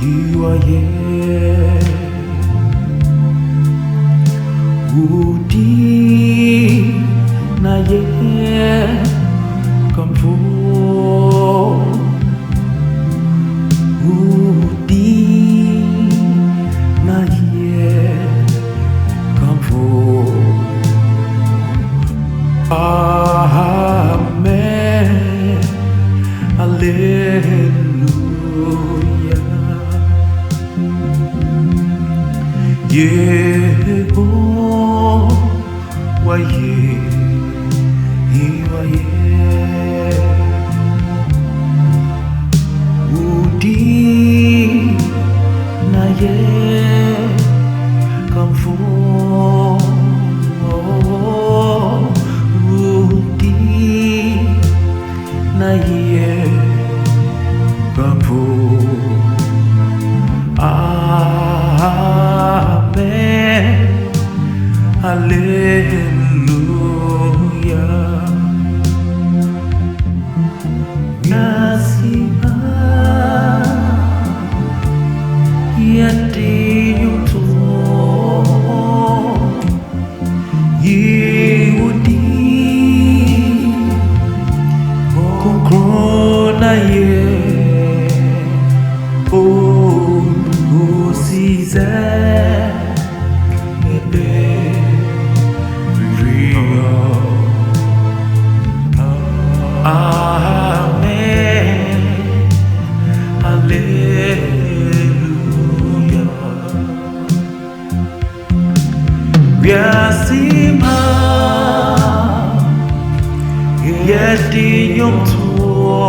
You are yeah. Udi na yeah. Come for Udi na yeah. Come for Amen. Hallelujah. Yehovah, yeah. Udi na yeah. Come for Udi na yeah. Come for Amen. Hallelujah. Nasima yatinyum to Yehudi Konkrona ye Oh Caesar Amen. Hallelujah. Biasima yeti nyom tuo